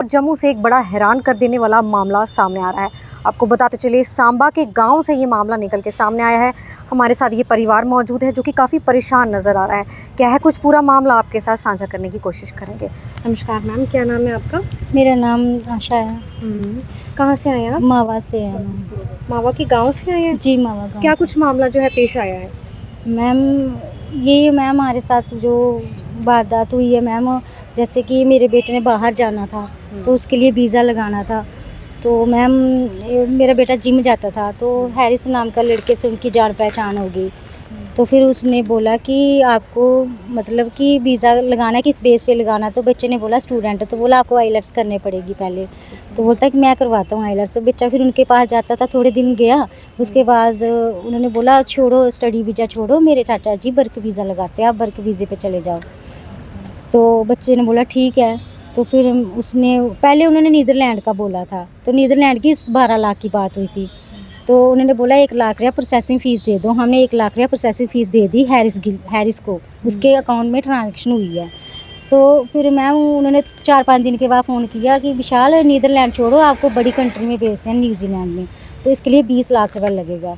जम्मू से एक बड़ा हैरान कर देने वाला मामला सामने आ रहा है। आपको बताते चलिए, सांबा के गांव से ये मामला निकल के सामने आया है। हमारे साथ ये परिवार मौजूद है जो कि काफ़ी परेशान नज़र आ रहा है। क्या है कुछ पूरा मामला आपके साथ साझा करने की कोशिश करेंगे। नमस्कार मैम, क्या नाम है आपका? मेरा नाम आशा है। कहाँ से आए आप? मावा से है मैम। मावा के गाँव से आए हैं? जी मावा गाँव क्या से। कुछ मामला जो है पेश आया है? मैम ये मैम हमारे साथ जो वारदात हुई है मैम, जैसे कि मेरे बेटे ने बाहर जाना था तो उसके लिए वीज़ा लगाना था। तो मैम मेरा बेटा जिम जाता था तो हैरिस नाम का लड़के से उनकी जान पहचान हो गई। तो फिर उसने बोला कि आपको मतलब कि वीज़ा लगाना है, किस बेस पे लगाना। तो बच्चे ने बोला स्टूडेंट। तो बोला आपको आईलेट्स करने पड़ेगी पहले। तो बोलता है कि मैं करवाता हूँ आईलेट्स। तो बच्चा फिर उनके पास जाता था, थोड़े दिन गया। उसके बाद उन्होंने बोला छोड़ो स्टडी वीज़ा छोड़ो, मेरे चाचा जी वर्क वीज़ा लगाते हैं, आप वर्क वीज़े पे चले जाओ। तो बच्चे ने बोला ठीक है। तो फिर उसने पहले उन्होंने नीदरलैंड का बोला था, तो नीदरलैंड की 12 लाख की बात हुई थी। तो उन्होंने बोला 1 लाख रुपया प्रोसेसिंग फ़ीस दे दो। हमने 1 लाख रुपया प्रोसेसिंग फ़ीस दे दी हैरिस को, उसके अकाउंट में ट्रांजैक्शन हुई है। तो फिर मैम उन्होंने 4-5 दिन के बाद फ़ोन किया कि विशाल नीदरलैंड छोड़ो, आपको बड़ी कंट्री में भेजते हैं, न्यूजीलैंड में, तो इसके लिए 20 लाख रुपया लगेगा।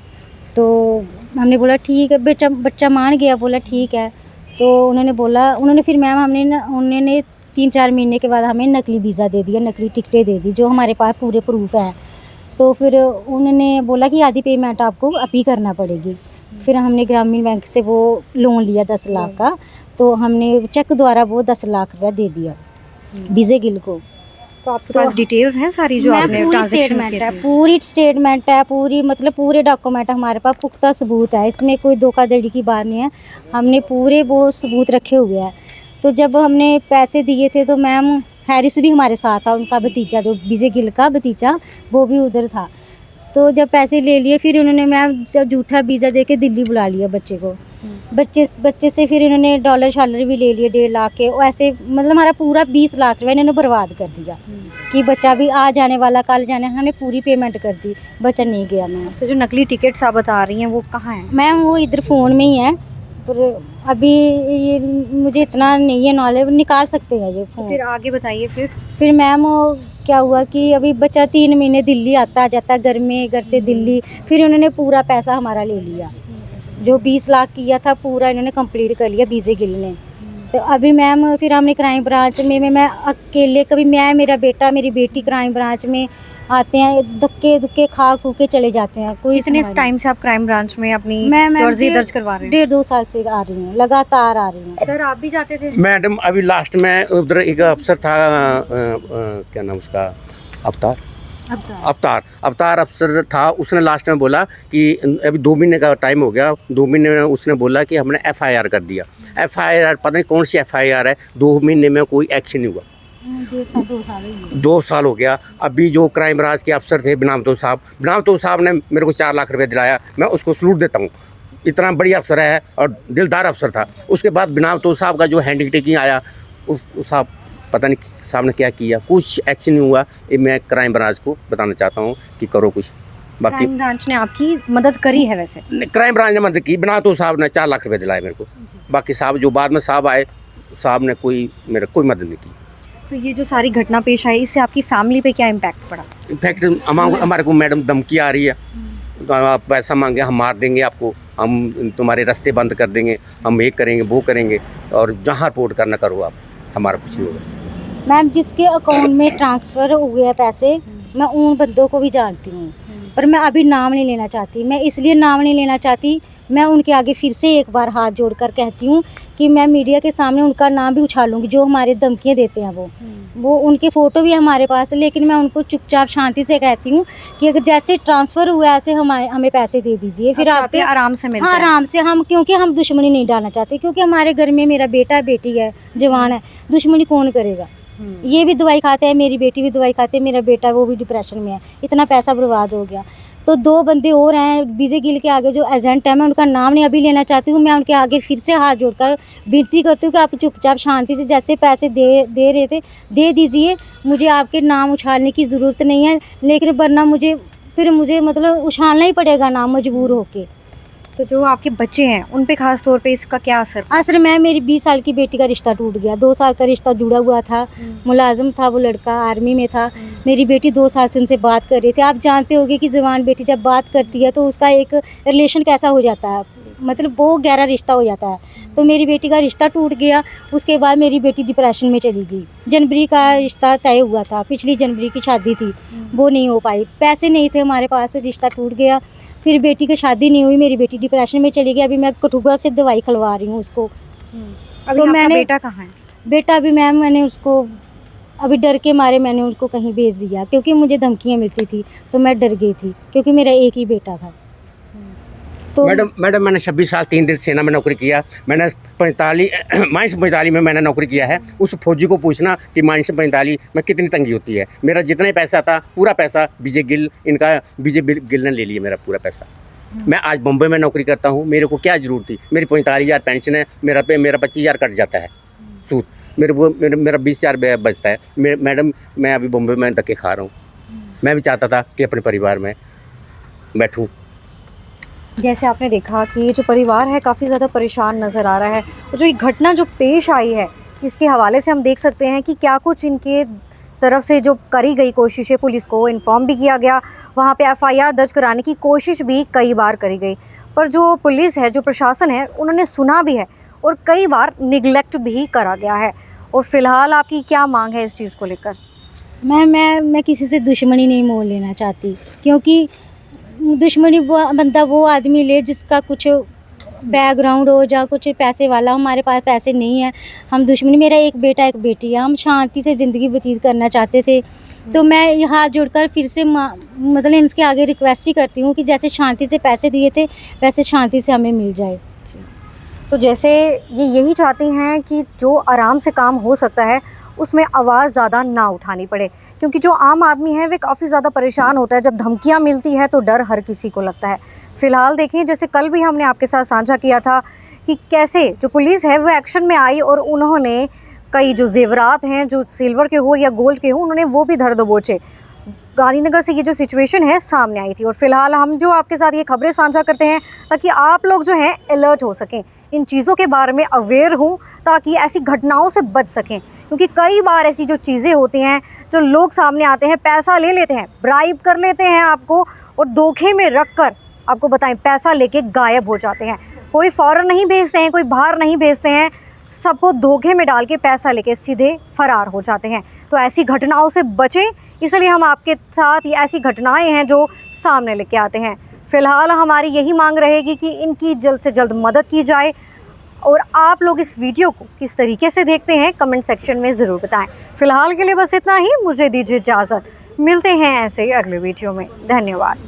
तो हमने बोला ठीक है, बच्चा मान गया, बोला ठीक है। तो उन्होंने फिर मैम उन्होंने 3-4 महीने के बाद हमें नकली वीज़ा दे दिया, नकली टिकटें दे दी, जो हमारे पास पूरे प्रूफ है। तो फिर उन्होंने बोला कि आधी पेमेंट आपको अभी करना पड़ेगी। फिर हमने ग्रामीण बैंक से वो लोन लिया 10 लाख का। तो हमने चेक द्वारा वो 10 लाख रुपया दे दिया विजय गिल को। तो आपके पास डिटेल्स हैं सारी जो आपने पूरी ट्रांजैक्शन स्टेटमेंट की है, थी? पूरी स्टेटमेंट है, पूरी मतलब पूरे डॉक्यूमेंट हमारे पास, पुख्ता सबूत है, इसमें कोई धोखाधड़ी की बात नहीं है। हमने पूरे वो सबूत रखे हुए हैं। तो जब हमने पैसे दिए थे तो मैम हैरिस भी हमारे साथ था, उनका भतीजा, जो विजय गिल का भतीजा, वो भी उधर था। तो जब पैसे ले लिए फिर उन्होंने मैम जब झूठा वीज़ा दे के दिल्ली बुला लिया बच्चे को। बच्चे से फिर इन्होंने डॉलर शालर भी ले लिए 1.5 लाख के। और ऐसे मतलब हमारा पूरा 20 लाख रुपये इन्होंने बर्बाद कर दिया कि बच्चा भी आ जाने वाला, कल जाने, हमने पूरी पेमेंट कर दी, बच्चा नहीं गया मैम। तो जो नकली टिकट्स आप बता रही हैं वो कहाँ हैं? मैम वो इधर फ़ोन में ही है, पर अभी ये मुझे इतना नहीं है नॉलेज, निकाल सकते हैं ये फ़ोन। फिर आगे बताइए। फिर मैम वो क्या हुआ कि अभी बच्चा 3 महीने दिल्ली आता जाता, घर से दिल्ली। फिर उन्होंने पूरा पैसा हमारा ले लिया, जो 20 लाख किया था पूरा इन्होंने कंप्लीट कर लिया विजय गिल ने। तो अभी मैम फिर हमने क्राइम ब्रांच में मैं अकेले, कभी मैं, मेरा बेटा, मेरी बेटी क्राइम ब्रांच में आते हैं, धक्के खा खू के चले जाते हैं। कोई कितने टाइम से आप क्राइम ब्रांच में अपनी मैं अर्जी दर्ज करवा रहे हैं? 1.5-2 साल से आ रही हूँ, लगातार आ रही हूँ। सर आप भी जाते थे? मैडम अभी लास्ट में उधर एक अफसर था, क्या नाम उसका, अवतार अफसर था। उसने लास्ट में बोला कि अभी 2 महीने का टाइम हो गया, 2 महीने में उसने बोला कि हमने FIR कर दिया। FIR पता नहीं कौन सी FIR है, 2 महीने में कोई एक्शन नहीं हुआ। 2 साल हो गया। अभी जो क्राइम ब्रांच के अफसर थे बनावतो साहब ने मेरे को 4 लाख रुपये दिलाया, मैं उसको सलूट देता हूँ। इतना बढ़िया अफसर है और दिलदार अफसर था। उसके बाद बनावतो साहब का जो हैंड टेकिंग आया, उस साहब पता नहीं साहब ने क्या किया, कुछ एक्शन नहीं हुआ। ये मैं क्राइम ब्रांच को बताना चाहता हूँ कि करो कुछ। बाकी क्राइम ब्रांच ने आपकी मदद करी है? वैसे क्राइम ब्रांच ने मदद की, बनावतो साहब ने 4 लाख रुपये दिलाए मेरे को। बाकी साहब जो बाद में साहब आए, साहब ने कोई मदद नहीं की। तो ये जो सारी घटना पेश आई, इससे आपकी फैमिली पे क्या इम्पैक्ट पड़ा? इनफैक्ट हमारे को मैडम धमकी आ रही है, तो आप पैसा मांगे हम मार देंगे आपको, हम तुम्हारे रास्ते बंद कर देंगे, हम ये करेंगे वो करेंगे, और जहाँ रिपोर्ट करना करो आप, हमारा कुछ नहीं होगा। मैम जिसके अकाउंट में ट्रांसफ़र हुए हैं पैसे, मैं उन बंदों को भी जानती हूँ, पर मैं अभी नाम नहीं लेना चाहती। मैं इसलिए नाम नहीं लेना चाहती, मैं उनके आगे फिर से एक बार हाथ जोड़कर कहती हूँ कि मैं मीडिया के सामने उनका नाम भी उछालूंगी, जो हमारे धमकियाँ देते हैं। वो उनके फ़ोटो भी हमारे पास है, लेकिन मैं उनको चुपचाप शांति से कहती हूँ कि अगर जैसे ट्रांसफ़र हुआ ऐसे हमें पैसे दे दीजिए, फिर आप आराम से मिल हाँ जाए। आराम से हम, क्योंकि हम दुश्मनी नहीं डालना चाहते, क्योंकि हमारे घर में मेरा बेटा बेटी है, जवान है, दुश्मनी कौन करेगा। ये भी दवाई खाते हैं, मेरी बेटी भी दवाई खाती है, मेरा बेटा वो भी डिप्रेशन में है, इतना पैसा बर्बाद हो गया। तो 2 बंदे और हैं विजय गिल के आगे जो एजेंट है, मैं उनका नाम नहीं अभी लेना चाहती हूँ। मैं उनके आगे फिर से हाथ जोड़कर विनती करती हूँ कि आप चुपचाप शांति से जैसे पैसे दे रहे थे दे दीजिए, मुझे आपके नाम उछालने की ज़रूरत नहीं है, लेकिन वरना मुझे मतलब उछालना ही पड़ेगा नाम, मजबूर होके। तो जो आपके बच्चे हैं उन पे खास तौर पे इसका क्या असर? असर मैम, मेरी 20 साल की बेटी का रिश्ता टूट गया। 2 साल का रिश्ता जुड़ा हुआ था, मुलाजिम था वो लड़का, आर्मी में था। मेरी बेटी 2 साल से उनसे बात कर रही थी। आप जानते होंगे कि जवान बेटी जब बात करती है तो उसका एक रिलेशन कैसा हो जाता है, मतलब वो गहरा रिश्ता हो जाता है। तो मेरी बेटी का रिश्ता टूट गया। उसके बाद मेरी बेटी डिप्रेशन में चली गई। जनवरी का रिश्ता तय हुआ था, पिछली जनवरी की शादी थी, वो नहीं हो पाई। पैसे नहीं थे हमारे पास, रिश्ता टूट गया। फिर बेटी की शादी नहीं हुई, मेरी बेटी डिप्रेशन में चली गई। अभी मैं कठुआ से दवाई खिलवा रही हूँ उसको। अभी तो आपका मैंने बेटा कहाँ है? बेटा भी मैम, मैंने उसको अभी डर के मारे मैंने उसको कहीं भेज दिया, क्योंकि मुझे धमकियाँ मिलती थी तो मैं डर गई थी, क्योंकि मेरा एक ही बेटा था। तो मैडम मैंने 26 साल 3 दिन सेना में नौकरी किया। मैंने 45 में मैंने नौकरी किया है। उस फौजी को पूछना कि -45 में कितनी तंगी होती है। मेरा जितना ही पैसा था पूरा पैसा विजय गिल ने ले लिया मेरा पूरा पैसा। मैं आज बम्बई में नौकरी करता हूँ, मेरे को क्या ज़रूरत थी? मेरी 45,000 पेंशन है, मेरा 25,000 कट जाता है सूद, मेरा 20,000 बचता है। मैडम मैं अभी बम्बई में धक्के खा रहा हूँ। मैं भी चाहता था कि अपने परिवार में बैठूँ। जैसे आपने देखा कि ये जो परिवार है काफ़ी ज़्यादा परेशान नज़र आ रहा है, और जो ये घटना जो पेश आई है इसके हवाले से हम देख सकते हैं कि क्या कुछ इनके तरफ से जो करी गई कोशिशें, पुलिस को इन्फॉर्म भी किया गया, वहाँ पे एफआईआर दर्ज कराने की कोशिश भी कई बार करी गई, पर जो पुलिस है, जो प्रशासन है, उन्होंने सुना भी है और कई बार निगलेक्ट भी करा गया है। और फिलहाल आपकी क्या मांग है इस चीज़ को लेकर? मैं किसी से दुश्मनी नहीं मोल लेना चाहती, क्योंकि दुश्मनी वो बंदा वो आदमी ले जिसका कुछ बैकग्राउंड हो, या कुछ पैसे वाला। हमारे पास पैसे नहीं है, हम दुश्मनी, मेरा एक बेटा एक बेटी है, हम शांति से ज़िंदगी व्यतीत करना चाहते थे। तो मैं हाथ जोड़कर फिर से मतलब इनके आगे रिक्वेस्ट ही करती हूँ कि जैसे शांति से पैसे दिए थे वैसे शांति से हमें मिल जाए। तो जैसे ये यही चाहती हैं कि जो आराम से काम हो सकता है उसमें आवाज़ ज़्यादा ना उठानी पड़े, क्योंकि जो आम आदमी है वे काफ़ी ज़्यादा परेशान होता है। जब धमकियां मिलती है तो डर हर किसी को लगता है। फ़िलहाल देखिए, जैसे कल भी हमने आपके साथ साझा किया था कि कैसे जो पुलिस है वो एक्शन में आई और उन्होंने कई जो जेवरात हैं, जो सिल्वर के हो या गोल्ड के हो, उन्होंने वो भी धर दबोचे। गांधीनगर से ये जो सिचुएशन है सामने आई थी, और फिलहाल हम जो आपके साथ ये खबरें साझा करते हैं ताकि आप लोग जो हैं अलर्ट हो सकें, इन चीज़ों के बारे में अवेयर हों, ताकि ऐसी घटनाओं से बच सकें। क्योंकि कई बार ऐसी जो चीज़ें होती हैं, जो लोग सामने आते हैं, पैसा ले लेते हैं, ब्राइब कर लेते हैं आपको, और धोखे में रख कर आपको बताएं पैसा लेके गायब हो जाते हैं। कोई फ़ौरन नहीं भेजते हैं, कोई बाहर नहीं भेजते हैं, सबको धोखे में डाल के पैसा लेके सीधे फ़रार हो जाते हैं। तो ऐसी घटनाओं से बचें, इसलिए हम आपके साथ ये ऐसी घटनाएं हैं जो सामने लेके आते हैं। फ़िलहाल हमारी यही मांग रहेगी कि इनकी जल्द से जल्द मदद की जाए, और आप लोग इस वीडियो को किस तरीके से देखते हैं कमेंट सेक्शन में ज़रूर बताएं। फ़िलहाल के लिए बस इतना ही, मुझे दीजिए इजाज़त। मिलते हैं ऐसे ही अगले वीडियो में। धन्यवाद।